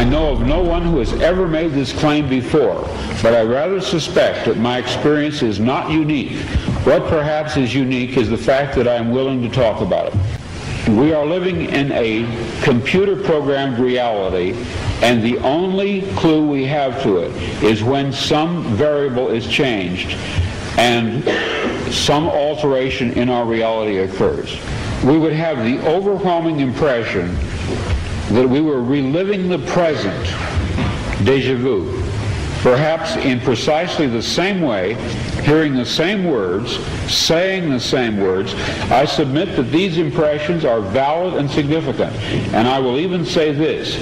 I know of no one who has ever made this claim before, but I rather suspect that my experience is not unique. What perhaps is unique is the fact that I am willing to talk about it. We are living in a computer-programmed reality, and the only clue we have to it is when some variable is changed and some alteration in our reality occurs. We would have the overwhelming impression that we were reliving the present, déjà vu, perhaps in precisely the same way, hearing the same words, saying the same words. I submit that these impressions are valid and significant, and I will even say this: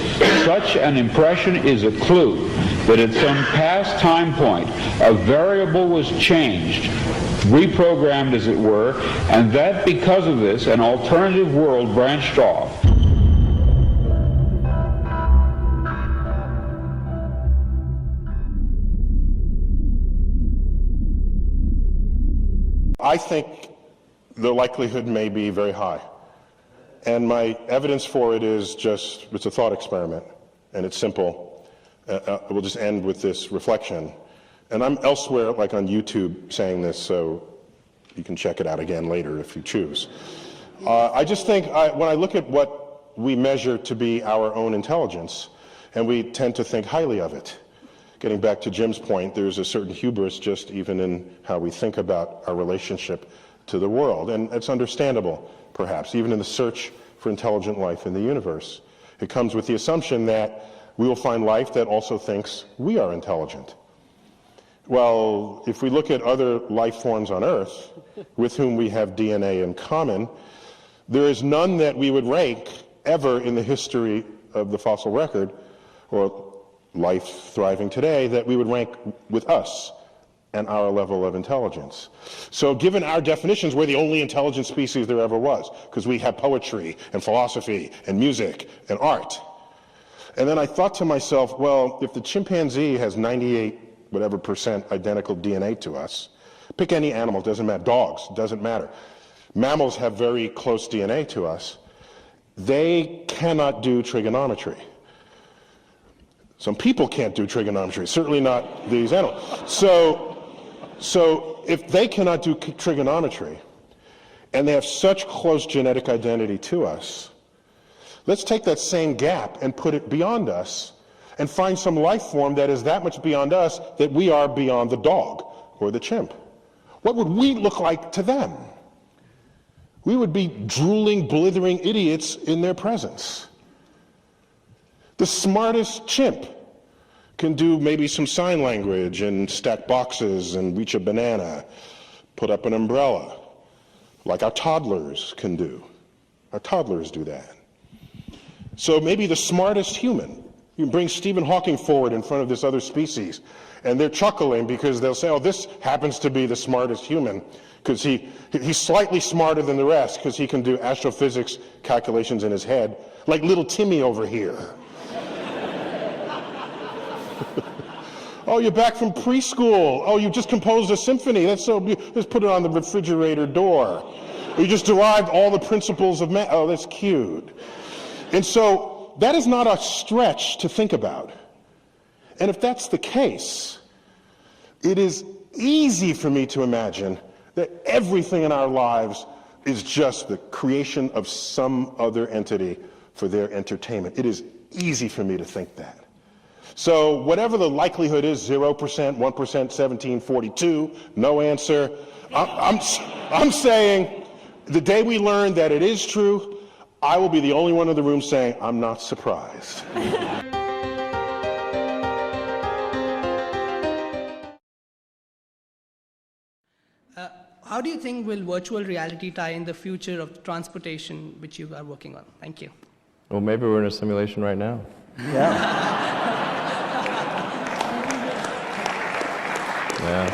such an impression is a clue that at some past time point a variable was changed, reprogrammed as it were, and that because of this an alternative world branched off. I think the likelihood may be very high. And my evidence for it is just, it's a thought experiment, and it's simple. We'll just end with this reflection. And I'm elsewhere, like on YouTube, saying this, so you can check it out again later if you choose. I just think, when I look at what we measure to be our own intelligence, and we tend to think highly of it. Getting back to Jim's point, there's a certain hubris just even in how we think about our relationship to the world. And it's understandable, perhaps, even in the search for intelligent life in the universe. It comes with the assumption that we will find life that also thinks we are intelligent. Well, if we look at other life forms on Earth with whom we have DNA in common, there is none that we would rank ever in the history of the fossil record, or life thriving today, that we would rank with us and our level of intelligence. So given our definitions, we're the only intelligent species there ever was, because we have poetry and philosophy and music and art. And then I thought to myself, well, if the chimpanzee has 98% identical DNA to us, pick any animal, doesn't matter, dogs, doesn't matter. Mammals have very close DNA to us. They cannot do trigonometry. Some people can't do trigonometry, certainly not these animals. So if they cannot do trigonometry, and they have such close genetic identity to us, let's take that same gap and put it beyond us, and find some life form that is that much beyond us that we are beyond the dog or the chimp. What would we look like to them? We would be drooling, blithering idiots in their presence. The smartest chimp can do maybe some sign language and stack boxes and reach a banana, put up an umbrella, like our toddlers can do. Our toddlers do that. So maybe the smartest human, you bring Stephen Hawking forward in front of this other species, and they're chuckling because they'll say, oh, this happens to be the smartest human, because he's slightly smarter than the rest because he can do astrophysics calculations in his head, like little Timmy over here. Oh, you're back from preschool. Oh, you just composed a symphony. That's so beautiful. Let's put it on the refrigerator door. You just derived all the principles of math. Oh, that's cute. And so that is not a stretch to think about. And if that's the case, it is easy for me to imagine that everything in our lives is just the creation of some other entity for their entertainment. It is easy for me to think that. So whatever the likelihood is, 0%, 1%, 1742, no answer, I'm saying the day we learn that it is true, I will be the only one in the room saying, I'm not surprised. How do you think will virtual reality tie in the future of transportation, which you are working on? Thank you. Well, maybe we're in a simulation right now. Yeah. Yeah.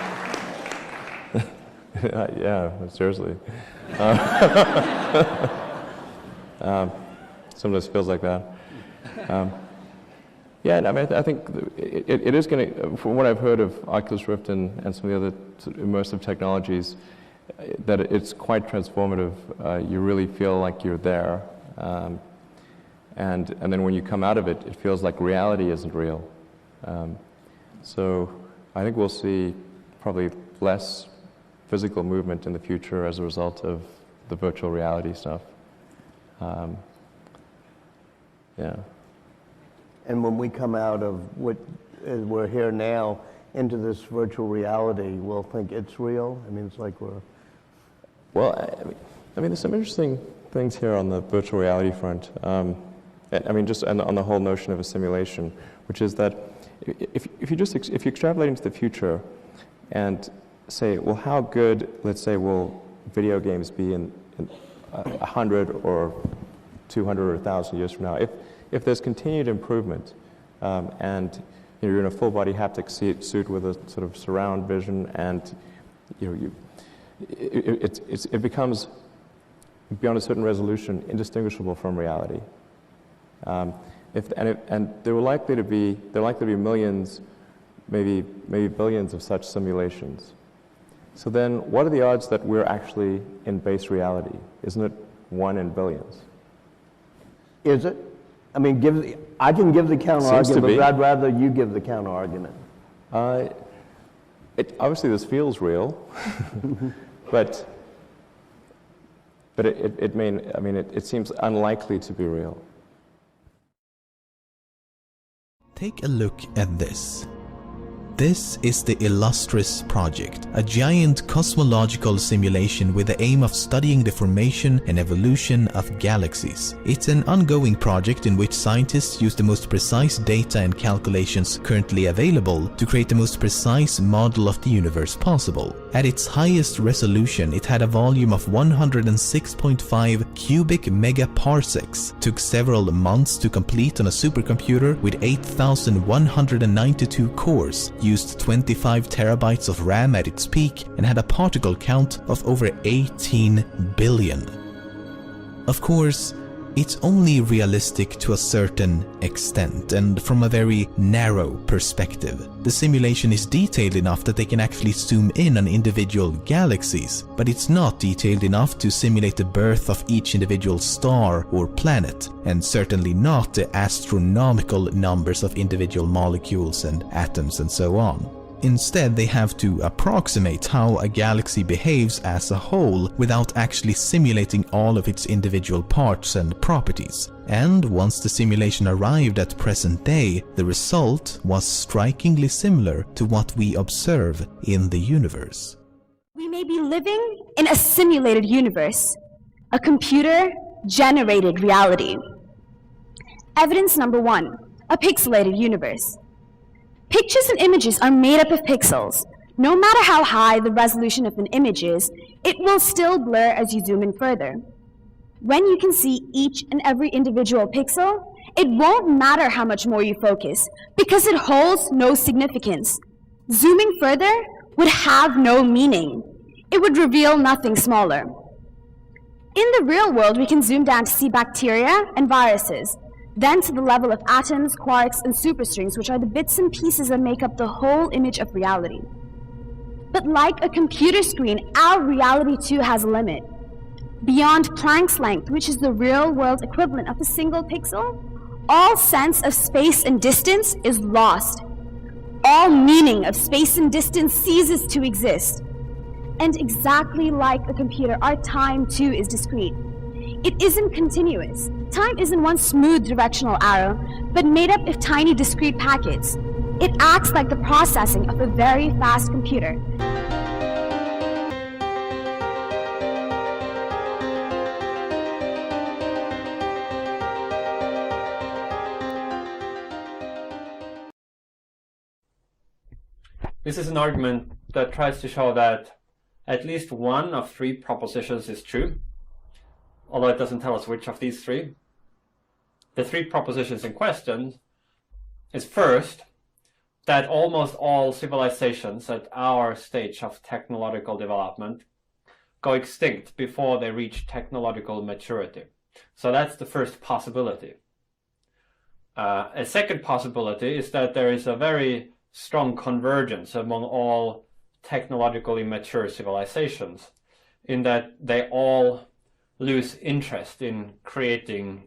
Yeah, seriously. Sometimes feels like that. Yeah, I mean, I think it is going to, from what I've heard of Oculus Rift and some of the other sort of immersive technologies, that it's quite transformative. You really feel like you're there. and then when you come out of it, it feels like reality isn't real. So I think we'll see probably less physical movement in the future as a result of the virtual reality stuff. Yeah. And when we come out of what we're here now into this virtual reality, we'll think it's real. I mean, it's like we're... Well, I mean, there's some interesting things here on the virtual reality front. I mean, just on the whole notion of a simulation, which is that if you extrapolate into the future and say, well, how good, let's say, will video games be in 100 or 200 or 1,000 years from now? If there's continued improvement and you're in a full-body haptic suit with a sort of surround vision, and it becomes, beyond a certain resolution, indistinguishable from reality. And there are likely to be millions, maybe billions of such simulations. So then, what are the odds that we're actually in base reality? Isn't it 1 in billions? Is it? I mean, I can give the counter argument, but I'd rather you give the counter argument. Obviously, this feels real, but it seems unlikely to be real. Take a look at this. This is the Illustris project, a giant cosmological simulation with the aim of studying the formation and evolution of galaxies. It's an ongoing project in which scientists use the most precise data and calculations currently available to create the most precise model of the universe possible. At its highest resolution, it had a volume of 106.5 cubic megaparsecs, took several months to complete on a supercomputer with 8,192 cores, used 25 terabytes of RAM at its peak, and had a particle count of over 18 billion. Of course, it's only realistic to a certain extent and from a very narrow perspective. The simulation is detailed enough that they can actually zoom in on individual galaxies, but it's not detailed enough to simulate the birth of each individual star or planet, and certainly not the astronomical numbers of individual molecules and atoms and so on. Instead, they have to approximate how a galaxy behaves as a whole without actually simulating all of its individual parts and properties. And once the simulation arrived at present day, the result was strikingly similar to what we observe in the universe. We may be living in a simulated universe, a computer-generated reality. Evidence number 1, a pixelated universe. Pictures and images are made up of pixels. No matter how high the resolution of an image is, it will still blur as you zoom in further. When you can see each and every individual pixel, it won't matter how much more you focus, because it holds no significance. Zooming further would have no meaning. It would reveal nothing smaller. In the real world, we can zoom down to see bacteria and viruses, then to the level of atoms, quarks, and superstrings, which are the bits and pieces that make up the whole image of reality. But like a computer screen, our reality too has a limit. Beyond Planck's length, which is the real-world equivalent of a single pixel, all sense of space and distance is lost. All meaning of space and distance ceases to exist. And exactly like a computer, our time too is discrete. It isn't continuous. Time isn't one smooth directional arrow, but made up of tiny discrete packets. It acts like the processing of a very fast computer. This is an argument that tries to show that at least one of 3 propositions is true, although it doesn't tell us which of these 3. The 3 propositions in question is first, that almost all civilizations at our stage of technological development go extinct before they reach technological maturity. So that's the first possibility. A second possibility is that there is a very strong convergence among all technologically mature civilizations, in that they all lose interest in creating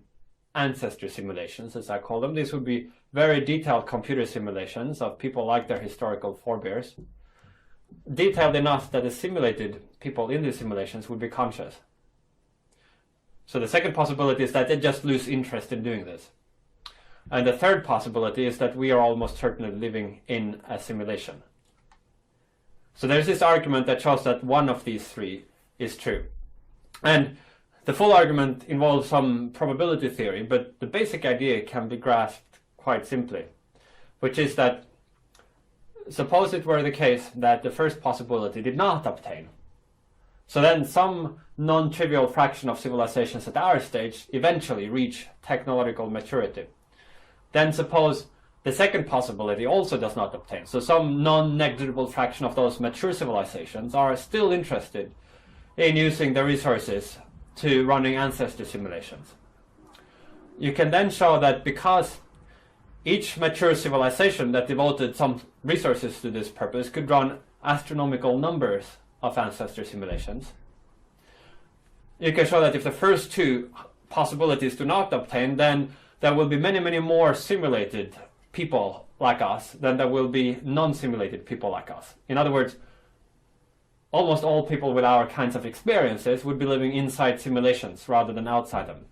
ancestor simulations, as I call them. These would be very detailed computer simulations of people like their historical forebears, detailed enough that the simulated people in these simulations would be conscious. So the second possibility is that they just lose interest in doing this. And the third possibility is that we are almost certainly living in a simulation. So there's this argument that shows that one of these three is true. And the full argument involves some probability theory, but the basic idea can be grasped quite simply, which is that suppose it were the case that the first possibility did not obtain. So then some non-trivial fraction of civilizations at our stage eventually reach technological maturity. Then suppose the second possibility also does not obtain. So some non-negligible fraction of those mature civilizations are still interested in using the resources to running ancestor simulations. You can then show that because each mature civilization that devoted some resources to this purpose could run astronomical numbers of ancestor simulations, you can show that if the first two possibilities do not obtain, then there will be many, many more simulated people like us than there will be non-simulated people like us. In other words, almost all people with our kinds of experiences would be living inside simulations rather than outside them,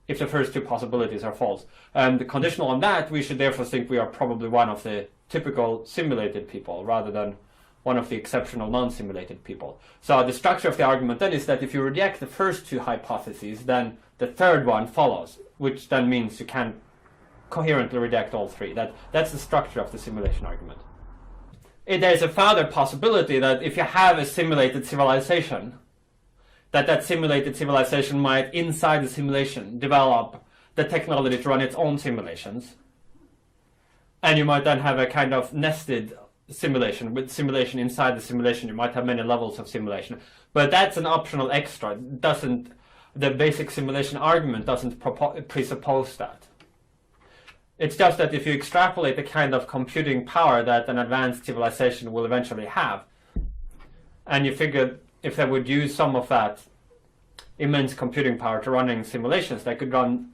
if the first two possibilities are false. And conditional on that, we should therefore think we are probably one of the typical simulated people rather than one of the exceptional non-simulated people. So the structure of the argument then is that if you reject the first two hypotheses, then the third one follows, which then means you can coherently reject all three. That's the structure of the simulation argument. There's a further possibility that if you have a simulated civilization, that simulated civilization might, inside the simulation, develop the technology to run its own simulations. And you might then have a kind of nested simulation. With simulation inside the simulation, you might have many levels of simulation. But that's an optional extra. The basic simulation argument doesn't presuppose that. It's just that if you extrapolate the kind of computing power that an advanced civilization will eventually have, and you figure if they would use some of that immense computing power to running simulations, they could run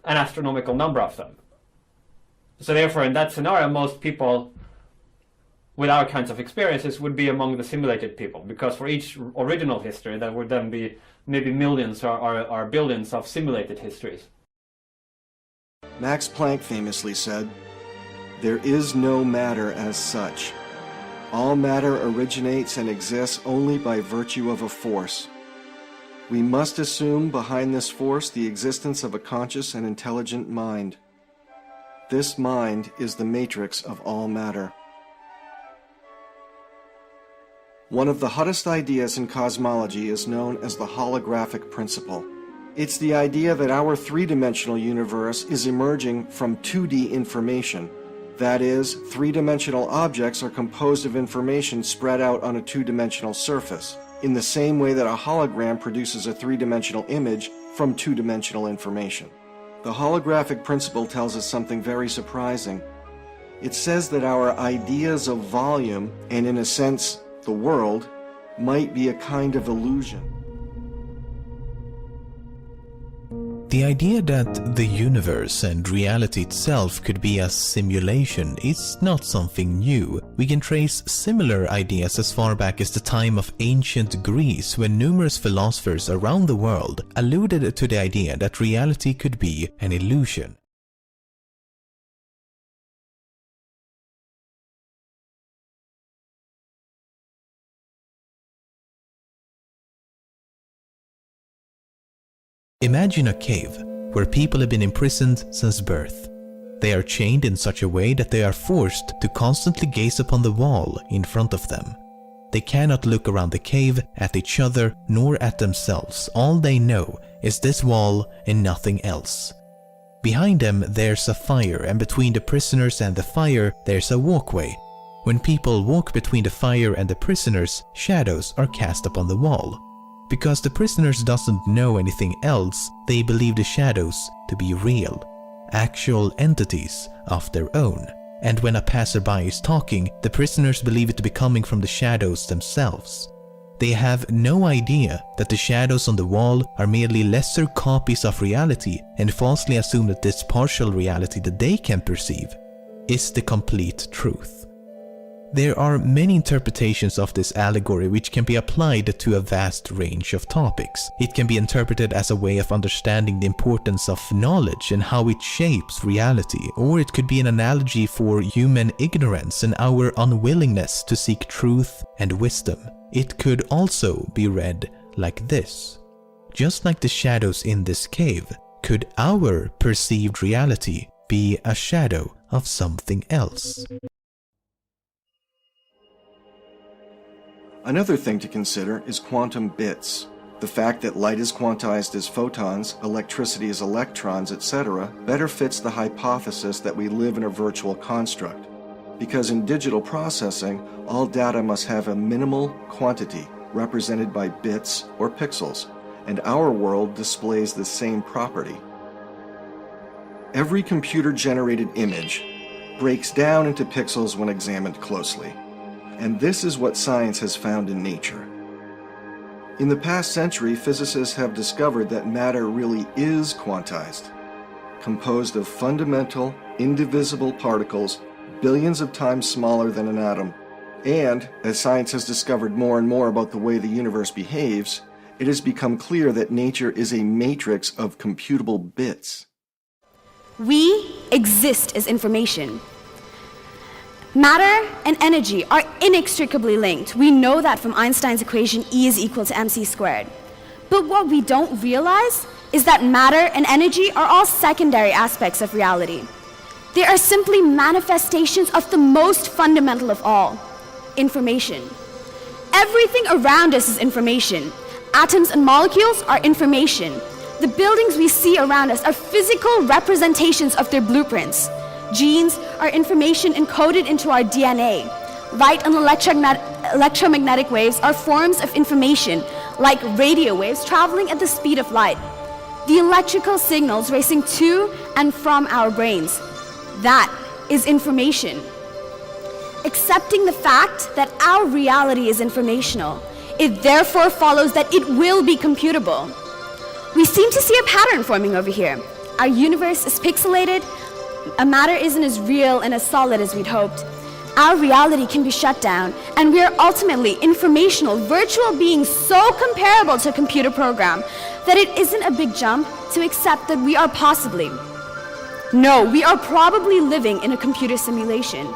an astronomical number of them. So therefore, in that scenario, most people with our kinds of experiences would be among the simulated people, because for each original history, there would then be maybe millions or billions of simulated histories. Max Planck famously said, "There is no matter as such. All matter originates and exists only by virtue of a force. We must assume behind this force the existence of a conscious and intelligent mind. This mind is the matrix of all matter." One of the hottest ideas in cosmology is known as the holographic principle. It's the idea that our three-dimensional universe is emerging from 2D information. That is, three-dimensional objects are composed of information spread out on a two-dimensional surface, in the same way that a hologram produces a three-dimensional image from two-dimensional information. The holographic principle tells us something very surprising. It says that our ideas of volume, and in a sense, the world, might be a kind of illusion. The idea that the universe and reality itself could be a simulation is not something new. We can trace similar ideas as far back as the time of ancient Greece, when numerous philosophers around the world alluded to the idea that reality could be an illusion. Imagine a cave where people have been imprisoned since birth. They are chained in such a way that they are forced to constantly gaze upon the wall in front of them. They cannot look around the cave, at each other, nor at themselves. All they know is this wall and nothing else. Behind them there's a fire, and between the prisoners and the fire there's a walkway. When people walk between the fire and the prisoners, shadows are cast upon the wall. Because the prisoners doesn't know anything else, they believe the shadows to be real, actual entities of their own. And when a passerby is talking, the prisoners believe it to be coming from the shadows themselves. They have no idea that the shadows on the wall are merely lesser copies of reality and falsely assume that this partial reality that they can perceive is the complete truth. There are many interpretations of this allegory which can be applied to a vast range of topics. It can be interpreted as a way of understanding the importance of knowledge and how it shapes reality, or it could be an analogy for human ignorance and our unwillingness to seek truth and wisdom. It could also be read like this. Just like the shadows in this cave, could our perceived reality be a shadow of something else? Another thing to consider is quantum bits. The fact that light is quantized as photons, electricity as electrons, etc. better fits the hypothesis that we live in a virtual construct. Because in digital processing, all data must have a minimal quantity represented by bits or pixels, and our world displays the same property. Every computer-generated image breaks down into pixels when examined closely. And this is what science has found in nature. In the past century, physicists have discovered that matter really is quantized, composed of fundamental, indivisible particles billions of times smaller than an atom. And, as science has discovered more and more about the way the universe behaves, it has become clear that nature is a matrix of computable bits. We exist as information. Matter and energy are inextricably linked. We know that from Einstein's equation E is equal to mc squared. But what we don't realize is that matter and energy are all secondary aspects of reality. They are simply manifestations of the most fundamental of all, information. Everything around us is information. Atoms and molecules are information. The buildings we see around us are physical representations of their blueprints. Genes are information encoded into our DNA. Light and electromagnetic waves are forms of information, like radio waves traveling at the speed of light. The electrical signals racing to and from our brains. That is information. Accepting the fact that our reality is informational, it therefore follows that it will be computable. We seem to see a pattern forming over here. Our universe is pixelated. A matter isn't as real and as solid as we'd hoped. Our reality can be shut down, and we are ultimately informational, virtual beings so comparable to a computer program that it isn't a big jump to accept that we are possibly, no, we are probably living in a computer simulation.